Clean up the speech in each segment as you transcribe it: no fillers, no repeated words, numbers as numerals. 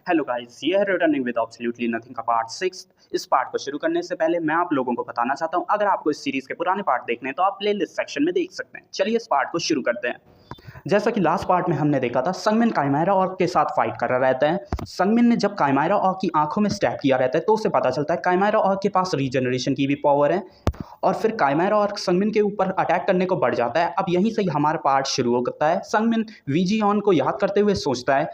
Hello guys, ये है returning with absolutely nothing का पार्ट 6। इस पार्ट को शुरू करने से पहले मैं आप लोगों को बताना चाहता हूं, अगर आपको इस सीरीज़ के पुराने पार्ट देखने हैं तो आप प्लेलिस्ट सेक्शन में देख सकते हैं। चलिए इस पार्ट को शुरू करते हैं। जैसा कि लास्ट पार्ट में हमने देखा था, संगमिन काइमेरा ऑर्क के साथ फाइट कर रहा रहता है। संगमिन ने जब काइमेरा ऑर्क की आंखों में स्टैब किया रहता है तो उसे पता चलता है काइमेरा ऑर्क के पास रीजनरेशन की भी पावर है और फिर काइमेरा ऑर्क संगमिन के ऊपर अटैक करने को बढ़ जाता है। अब यहीं से ही हमारा पार्ट शुरू होता है। संगमिन वीजीऑन को याद करते हुए सोचता है,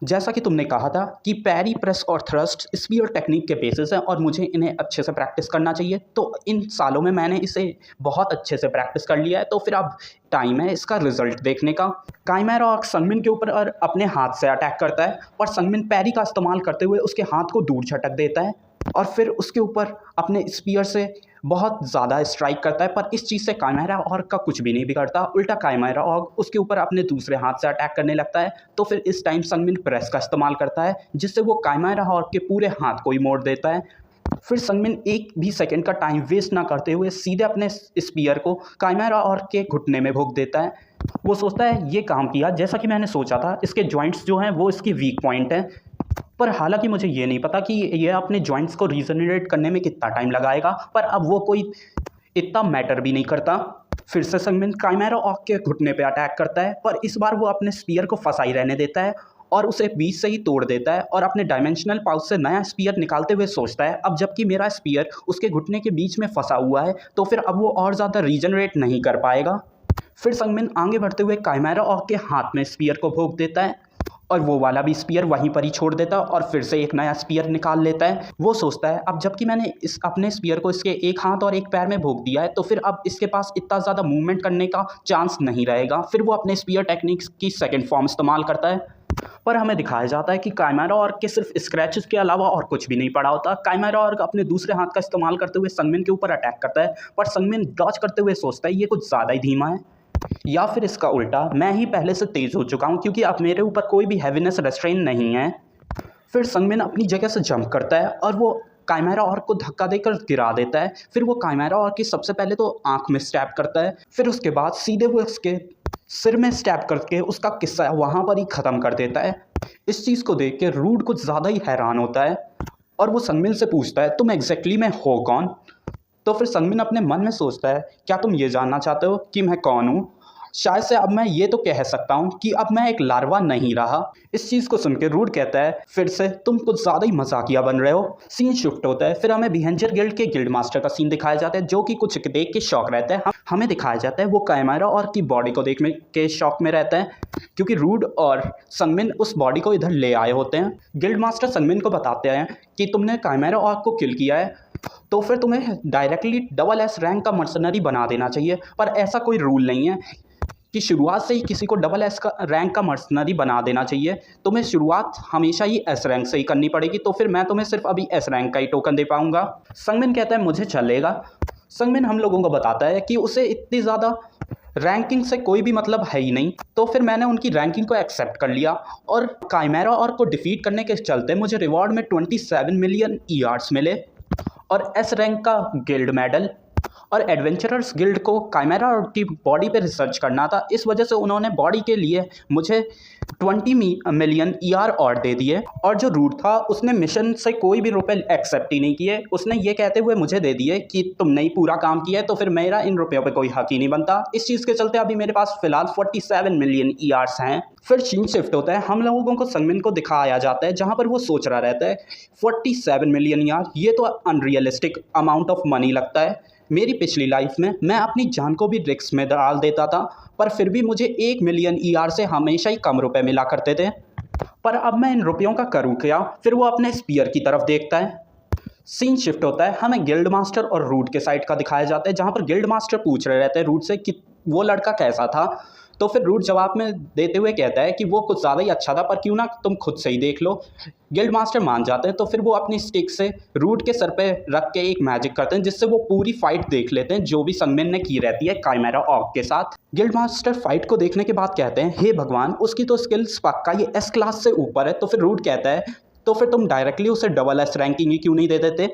जैसा कि तुमने कहा था कि पैरी, प्रेस और थ्रस्ट स्पीयर टेक्निक के बेसिस हैं और मुझे इन्हें अच्छे से प्रैक्टिस करना चाहिए। तो इन सालों में मैंने इसे बहुत अच्छे से प्रैक्टिस कर लिया है, तो फिर अब टाइम है इसका रिजल्ट देखने का। काइमेरा ऑर्क संगमिन के ऊपर और अपने हाथ से अटैक करता है और संगमिन पैरी का इस्तेमाल करते हुए उसके हाथ को दूर झटक देता है और फिर उसके ऊपर अपने स्पीयर से बहुत ज़्यादा स्ट्राइक करता है। पर इस चीज़ से काइमेरा ऑर्क का कुछ भी नहीं बिगड़ता, उल्टा काइमेरा ऑर्क उसके ऊपर अपने दूसरे हाथ से अटैक करने लगता है। तो फिर इस टाइम संगमिन प्रेस का इस्तेमाल करता है जिससे वो काइमेरा ऑर्क के पूरे हाथ को ही मोड़ देता है। फिर संगमिन एक भी सेकंड का टाइम वेस्ट ना करते हुए सीधे अपने स्पीयर को काइमेरा ऑर्क के घुटने में भोंक देता है। वो सोचता है ये काम किया जैसा कि मैंने सोचा था, इसके जॉइंट्स जो हैं वो इसकी वीक पॉइंट हैं। पर हालांकि मुझे ये नहीं पता कि ये अपने जॉइंट्स को रीजनरेट करने में कितना टाइम लगाएगा, पर अब वो कोई इतना मैटर भी नहीं करता। फिर से संगमिन काइमेरा ऑर्क के घुटने पे अटैक करता है, पर इस बार वो अपने स्पीयर को फंसा ही रहने देता है और उसे बीच से ही तोड़ देता है और अपने डायमेंशनल पाउच से नया स्पीयर निकालते हुए सोचता है, अब जबकि मेरा स्पीयर उसके घुटने के बीच में फंसा हुआ है तो फिर अब वो और ज़्यादा रीजनरेट नहीं कर पाएगा। फिर संगमिन आगे बढ़ते हुए काइमेरा ऑर्क के हाथ में स्पीयर को भोंक देता है और वो वाला भी स्पीयर वहीं पर ही छोड़ देता है और फिर से एक नया स्पीयर निकाल लेता है। वो सोचता है अब जबकि मैंने इस अपने स्पीयर को इसके एक हाथ और एक पैर में भोंक दिया है तो फिर अब इसके पास इतना ज़्यादा मूवमेंट करने का चांस नहीं रहेगा। फिर वो अपने स्पीयर टेक्निक्स की सेकेंड फॉर्म इस्तेमाल करता है, पर हमें दिखाया जाता है कि काइमेरा ऑर्क के सिर्फ स्क्रैचेस के अलावा और कुछ भी नहीं पड़ा होता। काइमेरा ऑर्क अपने दूसरे हाथ का इस्तेमाल करते हुए संगमिन के ऊपर अटैक करता है, पर संगमिन डॉज करते हुए सोचता है ये कुछ ज़्यादा ही धीमा है, या फिर इसका उल्टा मैं ही पहले से तेज़ हो चुका हूँ क्योंकि अब मेरे ऊपर कोई भी हैवीनेस रेस्ट्रेन नहीं है। फिर संगमिन अपनी जगह से जंप करता है और वो काइमेरा ऑर्क को धक्का देकर गिरा देता है। फिर वो काइमेरा ऑर्क की सबसे पहले तो आंख में स्टैब करता है, फिर उसके बाद सीधे वो उसके सिर में स्टैब करके उसका किस्सा वहाँ पर ही ख़त्म कर देता है। इस चीज़ को देख के रूड कुछ ज़्यादा ही हैरान होता है और वो संगमिन से पूछता है तुम एग्जैक्टली मैं हो कौन। तो फिर संगमिन अपने मन में सोचता है क्या तुम ये जानना चाहते हो कि मैं कौन हूँ। शायद से अब मैं ये तो कह सकता हूँ कि अब मैं एक लार्वा नहीं रहा। इस चीज़ को सुनकर रूड कहता है फिर से तुम कुछ ज़्यादा ही मजाकिया बन रहे हो। सीन शिफ्ट होता है, फिर हमें बिहेंजर गिल्ड के गिल्ड मास्टर का सीन दिखाया जाता है जो कि कुछ देख के शौक रहता है। हमें दिखाया जाता है वो काइमेरा ऑर्क की बॉडी को देखने के शौक में रहता है क्योंकि रूड और संगमिन उस बॉडी को इधर ले आए होते हैं। गिल्ड मास्टर संगमिन को बताते हैं कि तुमने काइमेरा ऑर्क को किल किया है तो फिर तुम्हें डायरेक्टली डबल एस रैंक का मर्सनरी बना देना चाहिए, पर ऐसा कोई रूल नहीं है कि शुरुआत से ही किसी को डबल एस का रैंक का मर्सनरी बना देना चाहिए। तुम्हें शुरुआत हमेशा ही एस रैंक से ही करनी पड़ेगी, तो फिर मैं तुम्हें सिर्फ अभी एस रैंक का ही टोकन दे पाऊंगा। संगमिन कहता है मुझे चलेगा। संगमिन हम लोगों को बताता है कि उसे इतनी ज़्यादा रैंकिंग से कोई भी मतलब है ही नहीं, तो फिर मैंने उनकी रैंकिंग को एक्सेप्ट कर लिया और काइमेरा ऑर्क को डिफीट करने के चलते मुझे रिवॉर्ड में 27 मिलियन ईआरस मिले और एस रैंक का गिल्ड मेडल। और एडवेंचरर्स गिल्ड को काइमेरा ऑर्क की बॉडी पे रिसर्च करना था, इस वजह से उन्होंने बॉडी के लिए मुझे 20 मिलियन ईआर और दे दिए। और जो रूट था उसने मिशन से कोई भी रुपए एक्सेप्ट ही नहीं किए, उसने ये कहते हुए मुझे दे दिए कि तुमने ही पूरा काम किया है तो फिर मेरा इन रुपयों पे कोई हक ही नहीं बनता। इस चीज़ के चलते अभी मेरे पास फिलहाल 47 मिलियन ईआरस हैं। फिर सीन शिफ्ट होता है, हम लोगों को संगमिन को दिखाया जाता है जहाँ पर वो सोच रहा रहता है 47 मिलियन ईआर, ये तो अनरियलिस्टिक अमाउंट ऑफ मनी लगता है। मेरी पिछली लाइफ में मैं अपनी जान को भी रिस्क में डाल देता था, पर फिर भी मुझे 1 मिलियन ईआर से हमेशा ही कम रुपए मिला करते थे, पर अब मैं इन रुपयों का करूँ क्या। फिर वो अपने स्पीयर की तरफ देखता है। सीन शिफ्ट होता है, हमें गिल्ड मास्टर और रूट के साइड का दिखाया जाता है जहाँ पर गिल्ड मास्टर पूछ रहे रहते हैं रूट से कि वो लड़का कैसा था। तो फिर रूट जवाब में देते हुए कहता है कि वो कुछ ज़्यादा ही अच्छा था, पर क्यों ना तुम खुद से ही देख लो। गिल्ड मास्टर मान जाते हैं, तो फिर वो अपनी स्टिक से रूट के सर पे रख के एक मैजिक करते हैं जिससे वो पूरी फाइट देख लेते हैं जो भी संगमिन ने की रहती है काइमेरा ऑर्क के साथ। गिल्ड मास्टर फाइट को देखने के बाद कहते हैं हे भगवान, उसकी तो स्किल्स पक्का ये एस क्लास से ऊपर है। तो फिर रूट कहता है तो फिर तुम डायरेक्टली उसे डबल एस रैंकिंग ही क्यों नहीं दे देते।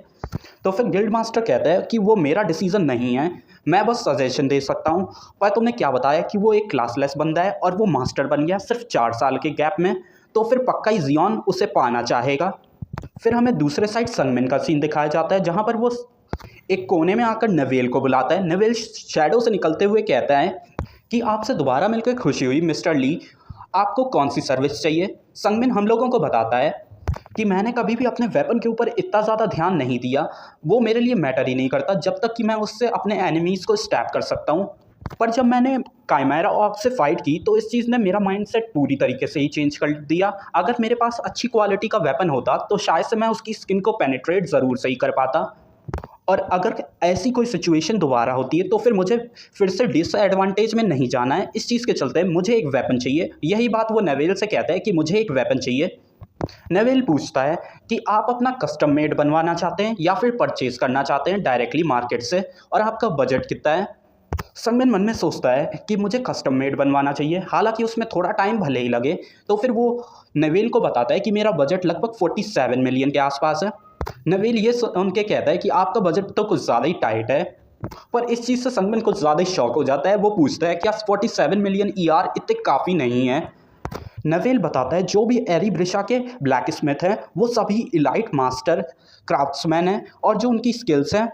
तो फिर गिल्ड मास्टर कहता है कि वो मेरा डिसीजन नहीं है, मैं बस सजेशन दे सकता हूँ। पर तुमने क्या बताया कि वो एक क्लासलेस बंदा है और वो मास्टर बन गया सिर्फ 4 साल के गैप में। तो फिर पक्का ही जियोन उसे पाना चाहेगा। फिर हमें दूसरे साइड संगमिन का सीन दिखाया जाता है, जहाँ पर वो एक कोने में आकर नवेल को बुलाता है। नवेल शैडो से निकलते हुए कहता है कि आपसे दोबारा मिलकर खुशी हुई मिस्टर ली, आपको कौन सी सर्विस चाहिए। संगमिन हम लोगों को बताता है कि मैंने कभी भी अपने वेपन के ऊपर इतना ज़्यादा ध्यान नहीं दिया, वो मेरे लिए मैटर ही नहीं करता जब तक कि मैं उससे अपने एनिमीज़ को स्टैप कर सकता हूँ। पर जब मैंने काइमेरा ऑर्क से फाइट की तो इस चीज़ ने मेरा माइंडसेट पूरी तरीके से ही चेंज कर दिया। अगर मेरे पास अच्छी क्वालिटी का वेपन होता तो शायद से मैं उसकी स्किन को पेनिट्रेट ज़रूर सही कर पाता, और अगर ऐसी कोई सिचुएशन दोबारा होती है तो फिर मुझे फिर से डिसएडवांटेज में नहीं जाना है। इस चीज़ के चलते मुझे एक वेपन चाहिए। यही बात वो नवेल से कहता है कि मुझे एक वेपन चाहिए। नवेल पूछता है कि आप अपना कस्टम मेड बनवाना चाहते हैं या फिर परचेज करना चाहते हैं डायरेक्टली मार्केट से, और आपका बजट कितना है। संगमिन मन में सोचता है कि मुझे कस्टम मेड बनवाना चाहिए, हालांकि उसमें थोड़ा टाइम भले ही लगे। तो फिर वो नवेल को बताता है कि मेरा बजट लगभग 47 मिलियन के आसपास है। नवेल ये सुन के कहता है कि आपका बजट तो कुछ ज़्यादा ही टाइट है। पर इस चीज़ से संगमिन कुछ ज़्यादा ही शॉक हो जाता है। वो पूछता है क्या 47 मिलियन ईआर इतने काफ़ी नहीं है। नवेल बताता है जो भी एरीब्रिशा के ब्लैक स्मिथ हैं वो सभी इलाइट मास्टर क्राफ्ट्समैन हैं, और जो उनकी स्किल्स हैं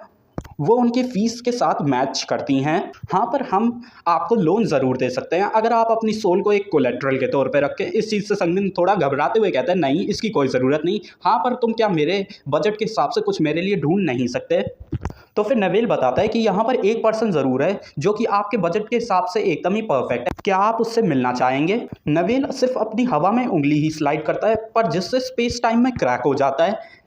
वो उनकी फ़ीस के साथ मैच करती हैं। हाँ, पर हम आपको लोन ज़रूर दे सकते हैं अगर आप अपनी सोल को एक कोलेट्रल के तौर पे रख के। इस चीज़ से संगमिन थोड़ा घबराते हुए कहता है नहीं, इसकी कोई ज़रूरत नहीं। हाँ, पर तुम क्या मेरे बजट के हिसाब से कुछ मेरे लिए ढूंढ नहीं सकते। तो फिर नवेल बताता है कि यहाँ पर एक पर्सन ज़रूर है जो कि आपके बजट के हिसाब से एकदम ही परफेक्ट है, क्या आप उससे मिलना चाहेंगे। नवेल सिर्फ अपनी हवा में उंगली ही स्लाइड करता है, पर जिससे स्पेस टाइम में क्रैक हो जाता है।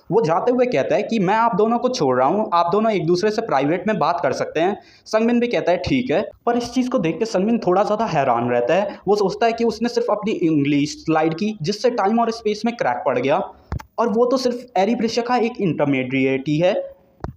वो जाते हुए कहता है कि मैं आप दोनों को छोड़ रहा हूँ, आप दोनों एक दूसरे से प्राइवेट में बात कर सकते हैं। संगमिन भी कहता है ठीक है। पर इस चीज़ को देख के संगमिन थोड़ा ज़्यादा हैरान रहता है। वो सोचता है कि उसने सिर्फ अपनी उंगली स्लाइड की जिससे टाइम और स्पेस में क्रैक पड़ गया, और वो तो सिर्फ एरीब्रिशा का एक इंटरमीडिएट ही है।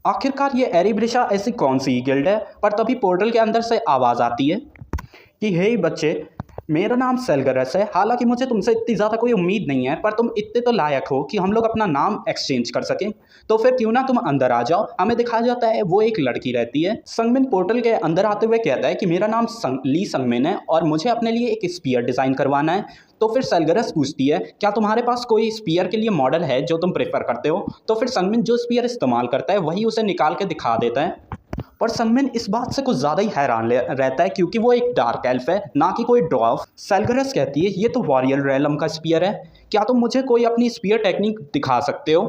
आखिरकार ये एरीब्रिशा ऐसी कौन सी गिल्ड है। पर तभी पोर्टल के अंदर से आवाज़ आती है कि हे बच्चे, मेरा नाम सेलगरस है। हालांकि मुझे तुमसे इतनी ज़्यादा कोई उम्मीद नहीं है, पर तुम इतने तो लायक हो कि हम लोग अपना नाम एक्सचेंज कर सकें। तो फिर क्यों ना तुम अंदर आ जाओ। हमें दिखाया जाता है वो एक लड़की रहती है। संगमिन पोर्टल के अंदर आते हुए कहता है कि मेरा नाम ली संगमिन है और मुझे अपने लिए एक स्पीयर डिज़ाइन करवाना है। तो फिर सेलगरस पूछती है क्या तुम्हारे पास कोई स्पीयर के लिए मॉडल है जो तुम प्रेफर करते हो। तो फिर संगमिन जो स्पीयर इस्तेमाल करता है वही उसे निकाल के दिखा देता है। पर संगमिन इस बात से कुछ ज़्यादा ही हैरान रहता है क्योंकि वो एक डार्क एल्फ है, ना कि कोई ड्वार्फ। सेलगरस कहती है ये तो वॉरियर रेलम का स्पीयर है, क्या तुम मुझे कोई अपनी स्पीयर टेक्निक दिखा सकते हो।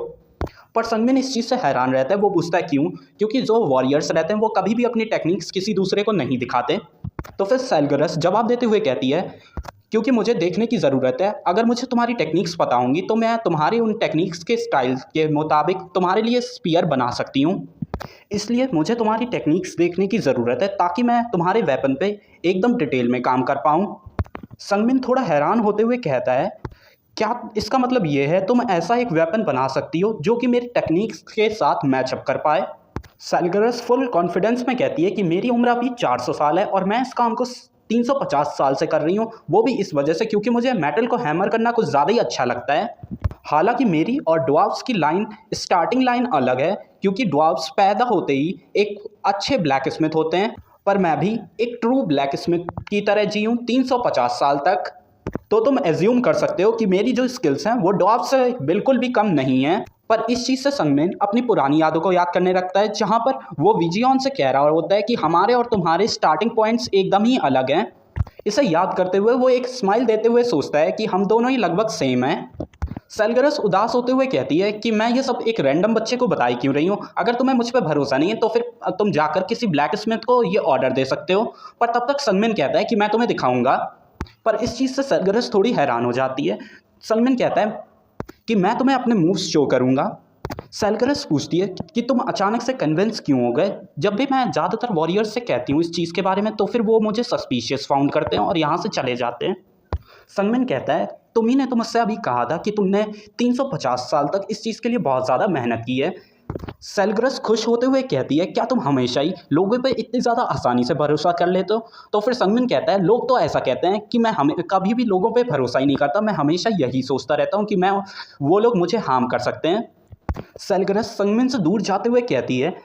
पर संगमिन इस चीज़ से हैरान रहता है। वो पूछता है क्यों, क्योंकि जो वॉरियर्स रहते हैं वो कभी भी अपनी टेक्निक्स किसी दूसरे को नहीं दिखाते। तो फिर सेलगरस जवाब देते हुए कहती है क्योंकि मुझे देखने की ज़रूरत है। अगर मुझे तुम्हारी टेक्निक्स पता होंगी तो मैं तुम्हारी उन टेक्निक्स के स्टाइल के मुताबिक तुम्हारे लिए स्पीयर बना सकती हूँ। इसलिए मुझे तुम्हारी टेक्निक्स देखने की ज़रूरत है ताकि मैं तुम्हारे वेपन पे एकदम डिटेल में काम कर पाऊँ। संगमिन थोड़ा हैरान होते हुए कहता है क्या इसका मतलब ये है तुम ऐसा एक वेपन बना सकती हो जो कि मेरी टेक्निक्स के साथ मैचअप कर पाए। सेलगरस फुल कॉन्फिडेंस में कहती है कि मेरी उम्र अभी 400 साल है और मैं इस काम को 350 साल से कर रही हूँ, वो भी इस वजह से क्योंकि मुझे मेटल को हैमर करना कुछ ज़्यादा ही अच्छा लगता है। हालांकि मेरी और ड्वार्फ्स की लाइन स्टार्टिंग लाइन अलग है क्योंकि ड्वार्फ्स पैदा होते ही एक अच्छे ब्लैक स्मिथ होते हैं, पर मैं भी एक ट्रू ब्लैक स्मिथ की तरह जी हूँ 350 साल तक। तो तुम एज्यूम कर सकते हो कि मेरी जो स्किल्स हैं वो ड्वार्फ से बिल्कुल भी कम नहीं है। पर इस चीज़ से संगमिन अपनी पुरानी यादों को याद करने लगता है, जहाँ पर वो विजियन से कह रहा होता है कि हमारे और तुम्हारे स्टार्टिंग पॉइंट्स एकदम ही अलग हैं। इसे याद करते हुए वो एक स्माइल देते हुए सोचता है कि हम दोनों ही लगभग सेम हैं। सेलगरस उदास होते हुए कहती है कि मैं ये सब एक रैंडम बच्चे को बताई क्यों रही हूँ। अगर तुम्हें मुझ पर भरोसा नहीं है तो फिर तुम जाकर किसी ब्लैक स्मिथ को ये ऑर्डर दे सकते हो। पर तब तक संगमिन कहता है कि मैं तुम्हें दिखाऊंगा। पर इस चीज़ से सेलगरस थोड़ी हैरान हो जाती है। संगमिन कहता है कि मैं तुम्हें अपने मूव्स शो करूँगा। सेलगरस पूछती है कि तुम अचानक से कन्विंस क्यों हो गए। जब भी मैं ज़्यादातर वॉरियर्स से कहती हूँ इस चीज़ के बारे में तो फिर वो मुझे सस्पिशियस फाउंड करते हैं और यहाँ से चले जाते हैं। संगमिन कहता है तुम ही ने तो मुझसे अभी कहा था कि तुमने 350 साल तक इस चीज़ के लिए बहुत ज़्यादा मेहनत की है। सेलगरस खुश होते हुए कहती है क्या तुम हमेशा ही लोगों पे इतनी ज़्यादा आसानी से भरोसा कर लेते हो। तो फिर संगमिन कहता है लोग तो ऐसा कहते हैं कि मैं कभी भी लोगों पे भरोसा ही नहीं करता, मैं हमेशा यही सोचता रहता हूँ कि वो लोग मुझे हार्म कर सकते हैं। सेलगरस संगमिन से दूर जाते हुए कहती है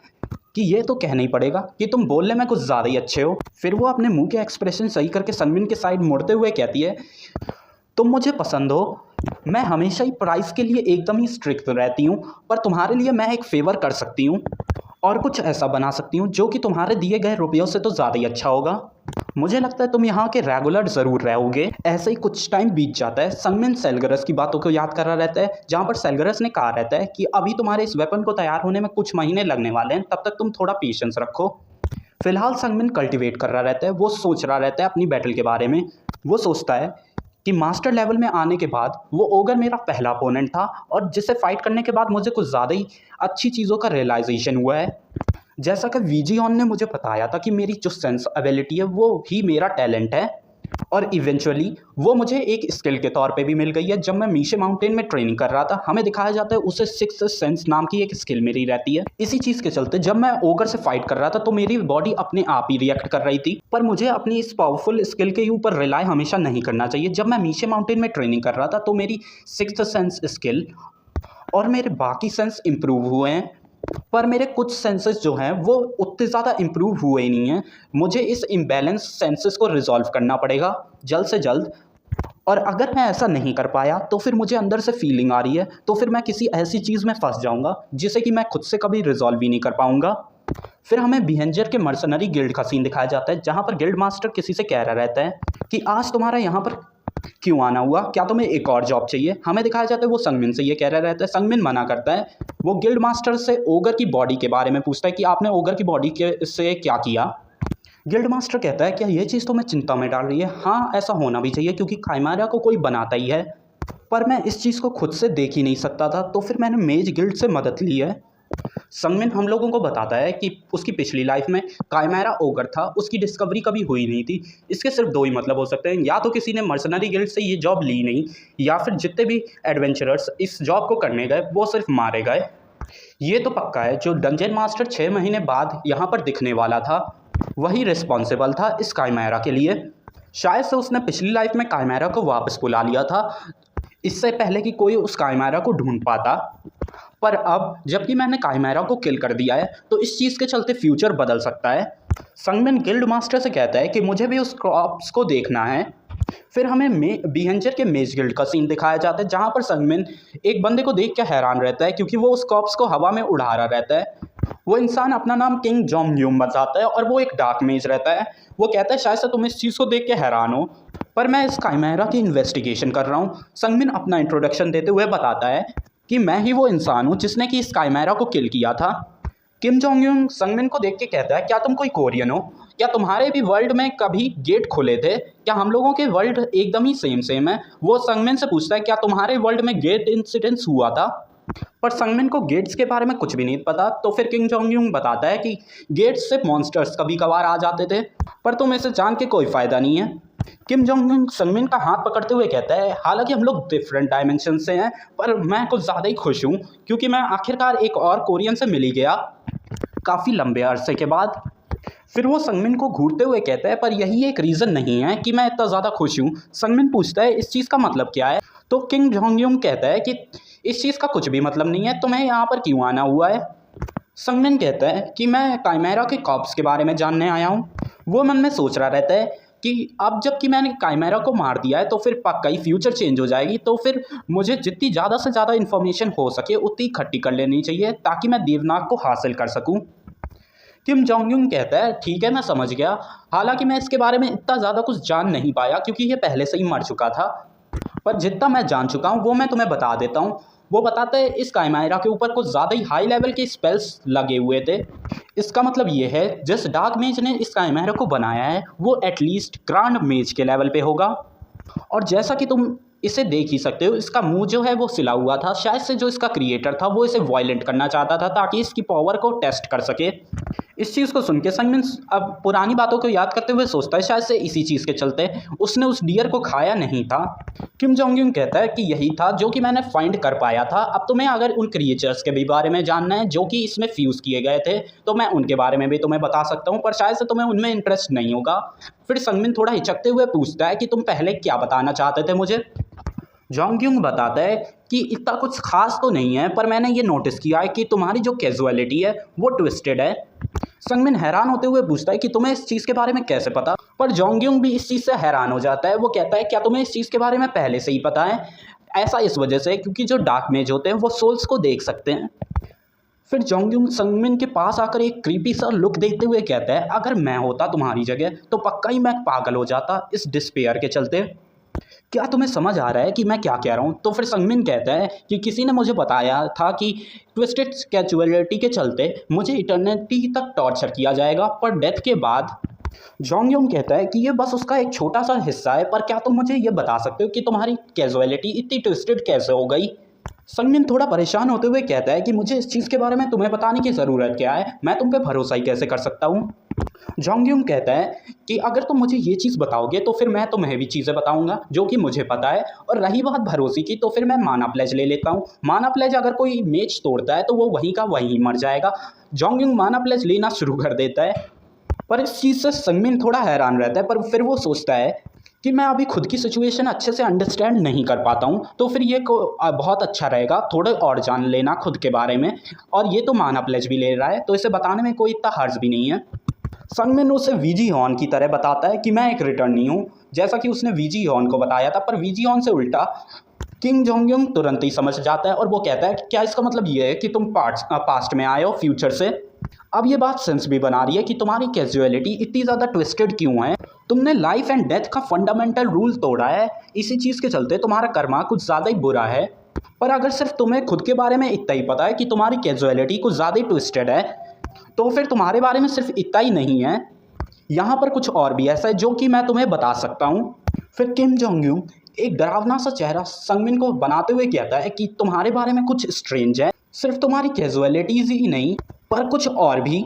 कि ये तो कहना ही पड़ेगा कि तुम बोलने में कुछ ज़्यादा ही अच्छे हो। फिर वो अपने मुंह के एक्सप्रेशन सही करके संगमिन के साइड मुड़ते हुए कहती है तुम मुझे पसंद हो, मैं हमेशा ही प्राइस के लिए एकदम ही स्ट्रिक्ट रहती हूँ, पर तुम्हारे लिए मैं एक फ़ेवर कर सकती हूँ और कुछ ऐसा बना सकती हूँ जो कि तुम्हारे दिए गए रुपयों से तो ज़्यादा ही अच्छा होगा। मुझे लगता है तुम यहाँ के रेगुलर ज़रूर रहोगे। ऐसे ही कुछ टाइम बीत जाता है। संगमिन सेलगरस की बातों को याद कर रहा रहता है, जहाँ पर सेलगरस ने कहा रहता है कि अभी तुम्हारे इस वेपन को तैयार होने में कुछ महीने लगने वाले हैं, तब तक तुम थोड़ा पेशेंस रखो। फिलहाल संगमिन कल्टिवेट कर रहा रहता है, वो सोच रहा रहता है अपनी बैटल के बारे में। वो सोचता है कि मास्टर लेवल में आने के बाद वो ओगर मेरा पहला अपोनेंट था और जिससे फाइट करने के बाद मुझे कुछ ज़्यादा ही अच्छी चीज़ों का रियलाइजेशन हुआ है। जैसा कि वीजीऑन ने मुझे बताया था कि मेरी जो सेंस एबिलिटी है वो ही मेरा टैलेंट है, और इवेंचुअली वो मुझे एक स्किल के तौर पे भी मिल गई है। जब मैं मीशे माउंटेन में ट्रेनिंग कर रहा था, हमें दिखाया जाता है उसे सिक्स्थ सेंस नाम की एक स्किल मेरी रहती है। इसी चीज़ के चलते जब मैं ओगर से फाइट कर रहा था तो मेरी बॉडी अपने आप ही रिएक्ट कर रही थी, पर मुझे अपनी इस पावरफुल स्किल के ऊपर रिलाय हमेशा नहीं करना चाहिए। जब मैं मीशे माउंटेन में ट्रेनिंग कर रहा था तो मेरी सिक्स्थ सेंस स्किल और मेरे बाकी सेंस इम्प्रूव हुए हैं, पर मेरे कुछ सेंसेस जो हैं वो उतने ज़्यादा इम्प्रूव हुए ही नहीं हैं। मुझे इस इम्बैलेंस सेंसेस को रिजॉल्व करना पड़ेगा जल्द से जल्द, और अगर मैं ऐसा नहीं कर पाया तो फिर मुझे अंदर से फीलिंग आ रही है, तो फिर मैं किसी ऐसी चीज़ में फंस जाऊंगा जिसे कि मैं खुद से कभी रिजॉल्व ही नहीं कर पाऊंगा। फिर हमें बिहेंजर के मर्सनरी गिल्ड का सीन दिखाया जाता है, जहाँ पर गिल्ड मास्टर किसी से कह रहा रहता है कि आज तुम्हारा यहाँ पर क्यों आना हुआ, क्या तुम्हें एक और जॉब चाहिए। हमें दिखाया जाता है वो संगमिन से ये कह रहा रहता है। संगमिन मना करता है। वो गिल्ड मास्टर से ओगर की बॉडी के बारे में पूछता है कि आपने ओगर की बॉडी के से क्या किया। गिल्ड मास्टर कहता है क्या ये चीज़ तुम्हें चिंता में डाल रही है? हाँ, ऐसा होना भी चाहिए क्योंकि काइमेरा को कोई बनाता ही है, पर मैं इस चीज़ को खुद से देख ही नहीं सकता था, तो फिर मैंने मेज गिल्ड से मदद ली है। संगमिन हम लोगों को बताता है कि उसकी पिछली लाइफ में काइमेरा ओगर था, उसकी डिस्कवरी कभी हुई नहीं थी। इसके सिर्फ दो ही मतलब हो सकते हैं, या तो किसी ने मर्सनरी गिल्ड से ये जॉब ली नहीं, या फिर जितने भी एडवेंचरर्स इस जॉब को करने गए वो सिर्फ मारे गए। ये तो पक्का है जो डंजन मास्टर 6 महीने बाद यहाँ पर दिखने वाला था वही रिस्पॉन्सिबल था इस काइमेरा के लिए। शायद से उसने पिछली लाइफ में काइमेरा को वापस बुला लिया था, इससे पहले कि कोई उस काइमेरा को ढूंढ पाता। पर अब जबकि मैंने काइमेरा को किल कर दिया है तो इस चीज़ के चलते फ्यूचर बदल सकता है। संगमिन गिल्ड मास्टर से कहता है कि मुझे भी उस क्रॉप्स को देखना है। फिर हमें बिहेंजर के मेज गिल्ड का सीन दिखाया जाता है, जहाँ पर संगमिन एक बंदे को देख के हैरान रहता है क्योंकि वो उस क्रॉप्स को हवा में उड़ा रहा रहता है। वो इंसान अपना नाम किंग जोंग यूम बताता है और वो एक डार्क मेज रहता है। वो कहता है शायद से तुम इस चीज़ को देख के हैरान हो, पर मैं इस काइमेरा की इन्वेस्टिगेशन कर रहा हूँ। संगमिन अपना इंट्रोडक्शन देते हुए बताता है कि मैं ही वो इंसान हूँ जिसने कि इस काइमेरा को किल किया था। किम जोंग यूंग संगमिन को देख के कहता है क्या तुम कोई कोरियन हो? क्या तुम्हारे भी वर्ल्ड में कभी गेट खुले थे? क्या हम लोगों के वर्ल्ड एकदम ही सेम है? वो संगमिन से पूछता है क्या तुम्हारे वर्ल्ड में गेट इंसिडेंस हुआ था? पर संगमिन को गेट्स के बारे में कुछ भी नहीं पता। तो फिर किंग जोंग यूंग बताता है कि गेट्स से मॉन्स्टर्स कभी कभार आ जाते थे, पर तुम इसे जान के कोई फ़ायदा नहीं है। किम जोंग यूंग संगमिन का हाथ पकड़ते हुए कहता है हालांकि हम लोग डिफरेंट डायमेंशन से हैं, पर मैं कुछ ज़्यादा ही खुश हूँ क्योंकि मैं आखिरकार एक और कोरियन से मिल ही गया काफ़ी लंबे अरसे के बाद। फिर वो संगमिन को घूरते हुए कहता है पर यही एक रीज़न नहीं है कि मैं इतना ज़्यादा खुश हूँ। संगमिन पूछता है इस चीज़ का मतलब क्या है? तो किंग जोंग यूंग कहता है कि इस चीज़ का कुछ भी मतलब नहीं है, तुम्हें यहाँ पर क्यों आना हुआ है? संगमिन कहता है कि मैं काइमेरा के कॉप्स के बारे में जानने आया हूँ। वो मन में सोच रहा रहता है कि अब जबकि मैंने काइमेरा को मार दिया है तो फिर पक्का ही फ्यूचर चेंज हो जाएगी, तो फिर मुझे जितनी ज़्यादा से ज़्यादा इन्फॉर्मेशन हो सके उतनी इकट्ठी कर लेनी चाहिए ताकि मैं देवनाग को हासिल कर सकूँ। किम जोंग यूंग कहता है ठीक है मैं समझ गया, हालांकि मैं इसके बारे में इतना ज़्यादा कुछ जान नहीं पाया क्योंकि ये पहले से ही मर चुका था, पर जितना मैं जान चुका हूँ वो मैं तुम्हें बता देता हूँ। वो बताते हैं इस काइमेरा के ऊपर कुछ ज़्यादा ही हाई लेवल के स्पेल्स लगे हुए थे। इसका मतलब ये है जिस डार्क मेज ने इस काइमेरा को बनाया है वो एटलीस्ट ग्रांड मेज के लेवल पे होगा। और जैसा कि तुम इसे देख ही सकते हो, इसका मुंह जो है वो सिला हुआ था। शायद से जो इसका क्रिएटर था वो इसे वायलेंट करना चाहता था ताकि इसकी पावर को टेस्ट कर सके। इस चीज़ को सुन के संगमिन अब पुरानी बातों को याद करते हुए सोचता है शायद से इसी चीज़ के चलते उसने उस डियर को खाया नहीं था। किम जोंग यूंग कहता है कि यही था जो कि मैंने फाइंड कर पाया था। अब तुम्हें अगर उन क्रिएचर्स के भी बारे में जानना है जो कि इसमें फ्यूज़ किए गए थे तो मैं उनके बारे में भी तुम्हें बता सकता हूँ, पर शायद से तुम्हें उनमें इंटरेस्ट नहीं होगा। फिर संगमिन थोड़ा हिचकते हुए पूछता है कि तुम पहले क्या बताना चाहते थे मुझे? जोंग यूंग बताता है कि इतना कुछ खास तो नहीं है, पर मैंने ये नोटिस किया है कि तुम्हारी जो कैजुअलिटी है वो ट्विस्टेड है। संगमिन हैरान होते हुए पूछता है कि तुम्हें इस चीज़ के बारे में कैसे पता। पर जोंगयुंग भी इस चीज़ से हैरान हो जाता है। वो कहता है क्या तुम्हें इस चीज़ के बारे में पहले से ही पता है? ऐसा इस वजह से क्योंकि जो डार्क मेज होते हैं वो सोल्स को देख सकते हैं। फिर जोंगयुंग संगमिन के पास आकर एक क्रीपी सा लुक देते हुए कहता है अगर मैं होता तुम्हारी जगह तो पक्का ही मैं पागल हो जाता इस डिस्पेयर के चलते। क्या तुम्हें समझ आ रहा है कि मैं क्या कह रहा हूँ? तो फिर संगमिन कहता है कि किसी ने मुझे बताया था कि ट्विस्टेड कैजुअलिटी के चलते मुझे इटर्निटी तक टॉर्चर किया जाएगा पर डेथ के बाद। जोंगयुंग कहता है कि ये बस उसका एक छोटा सा हिस्सा है, पर क्या तुम मुझे ये बता सकते हो कि तुम्हारी कैजुअलिटी इतनी ट्विस्टेड कैसे हो गई? संगमिन थोड़ा परेशान होते हुए कहता है कि मुझे इस चीज़ के बारे में तुम्हें बताने की ज़रूरत क्या है, मैं तुम पे भरोसा ही कैसे कर सकता हूँ। जोंगयुंग कहता है कि अगर तुम मुझे ये चीज़ बताओगे तो फिर मैं तुम्हें भी चीज़ें बताऊंगा जो कि मुझे पता है। और रही बात भरोसे की तो फिर मैं माना प्लेज ले लेता हूँ। माना प्लेज अगर कोई मेज तोड़ता है तो वो वहीं का वहीं मर जाएगा। जोंगयुंग माना प्लेज लेना शुरू कर देता है। पर इस चीज़ से संगमिन थोड़ा हैरान रहता है, पर फिर वो सोचता है कि मैं अभी खुद की सिचुएशन अच्छे से अंडरस्टैंड नहीं कर पाता हूँ, तो फिर ये बहुत अच्छा रहेगा थोड़े और जान लेना खुद के बारे में। और ये तो माना प्लेज भी ले रहा है तो इसे बताने में कोई इतना हर्ज भी नहीं है। संगमिन उसे वीजी हॉर्न की तरह बताता है कि मैं एक रिटर्नी हूँ, जैसा कि उसने वीजी हॉर्न को बताया था। पर वीजी हॉर्न से उल्टा किंग जोंगयुंग तुरंत ही समझ जाता है और वो कहता है कि क्या इसका मतलब ये है कि तुम पास्ट में आए हो फ्यूचर से? अब ये बात सेंस भी बना रही है कि तुम्हारी कैजुअलिटी इतनी ज़्यादा ट्विस्टेड क्यों है। तुमने लाइफ एंड डेथ का फंडामेंटल रूल तोड़ा है, इसी चीज़ के चलते तुम्हारा कर्मा कुछ ज़्यादा ही बुरा है। पर अगर सिर्फ तुम्हें खुद के बारे में इतना ही पता है कि तुम्हारी कैजुअलिटी कुछ ज़्यादा ही ट्विस्टेड है, तो फिर तुम्हारे बारे में सिर्फ इतना ही नहीं है, यहाँ पर कुछ और भी ऐसा है जो कि मैं तुम्हें बता सकता हूँ। फिर किम जोंगयुंग एक डरावना सा चेहरा संगमिन को बनाते हुए कहता है कि तुम्हारे बारे में कुछ स्ट्रेंज है, सिर्फ तुम्हारी कैजुअलिटीज ही नहीं पर कुछ और भी।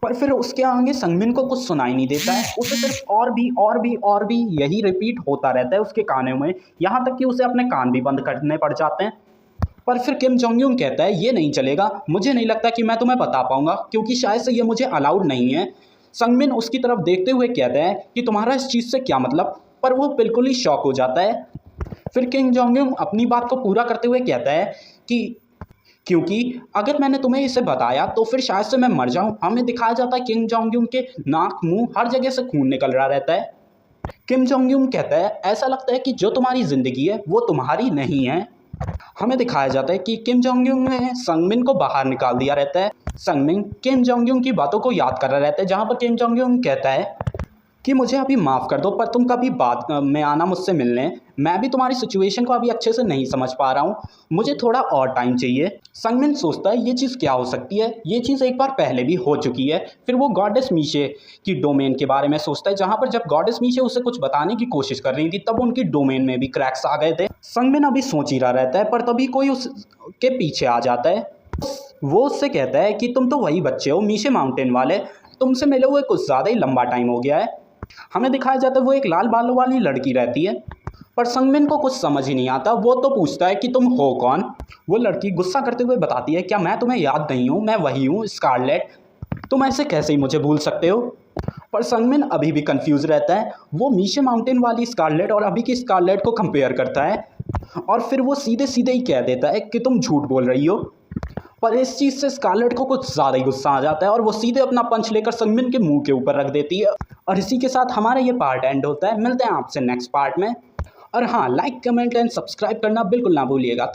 पर फिर उसके आगे संगमिन को कुछ सुनाई नहीं देता है, उसे सिर्फ और भी यही रिपीट होता रहता है उसके कानों में, यहाँ तक कि उसे अपने कान भी बंद करने पड़ जाते हैं। पर फिर किम जोंगयुंग कहता है ये नहीं चलेगा, मुझे नहीं लगता कि मैं तुम्हें बता पाऊंगा क्योंकि शायद से ये मुझे अलाउड नहीं है। संगमिन उसकी तरफ देखते हुए कहता है कि तुम्हारा इस चीज़ से क्या मतलब? पर वो बिल्कुल ही शॉक हो जाता है। फिर किम जोंगयुंग अपनी बात को पूरा करते हुए कहता है कि क्योंकि अगर मैंने तुम्हें इसे बताया तो फिर शायद से मैं मर जाऊं। हमें दिखाया जाता है किम जोंगयुंग के नाक मुंह हर जगह से खून निकल रहा रहता है। किम जोंगयुंग कहता है ऐसा लगता है कि जो तुम्हारी ज़िंदगी है वो तुम्हारी नहीं है। हमें दिखाया जाता है कि किम जोंगयुंग ने संगमिन को बाहर निकाल दिया रहता है। संगमिन किम जोंगयुंग की बातों को याद कर रहा रहता है, जहाँ पर किम जोंगयुंग कहता है कि मुझे अभी माफ़ कर दो पर तुम कभी बाद में आना मुझसे मिलने, मैं भी तुम्हारी सिचुएशन को अभी अच्छे से नहीं समझ पा रहा हूँ, मुझे थोड़ा और टाइम चाहिए। संगमिन सोचता है ये चीज़ क्या हो सकती है, ये चीज़ एक बार पहले भी हो चुकी है। फिर वो गॉडेस मीशे की डोमेन के बारे में सोचता है, जहाँ पर जब गॉडेस मीशे उसे कुछ बताने की कोशिश कर रही थी तब उनकी डोमेन में भी क्रैक्स आ गए थे। संगमिन अभी सोच ही रहा रहता है पर तभी कोई उसके पीछे आ जाता है। वो उससे कहता है कि तुम तो वही बच्चे हो मीशे माउंटेन वाले, तुमसे मिले हुए कुछ ज़्यादा ही लंबा टाइम हो गया है। हमें दिखाया जाता है वो एक लाल बालों वाली लड़की रहती है, पर संगमिन को कुछ समझ ही नहीं आता। वो तो पूछता है कि तुम हो कौन? वो लड़की गुस्सा करते हुए बताती है क्या मैं तुम्हें याद नहीं हूँ, मैं वही हूँ स्कारलेट, तुम ऐसे कैसे ही मुझे भूल सकते हो? पर संगमिन अभी भी कंफ्यूज रहता है। वो मीशे माउंटेन वाली स्कारलेट और अभी की स्कारलेट को कंपेयर करता है और फिर वो सीधे सीधे ही कह देता है कि तुम झूठ बोल रही हो। पर इस चीज़ से स्कारलेट को कुछ ज़्यादा ही गुस्सा आ जाता है और वो सीधे अपना पंच लेकर संगमिन के मुंह के ऊपर रख देती है। और इसी के साथ हमारा ये पार्ट एंड होता है। मिलते हैं आपसे नेक्स्ट पार्ट में। और हाँ, लाइक कमेंट एंड सब्सक्राइब करना बिल्कुल ना भूलिएगा।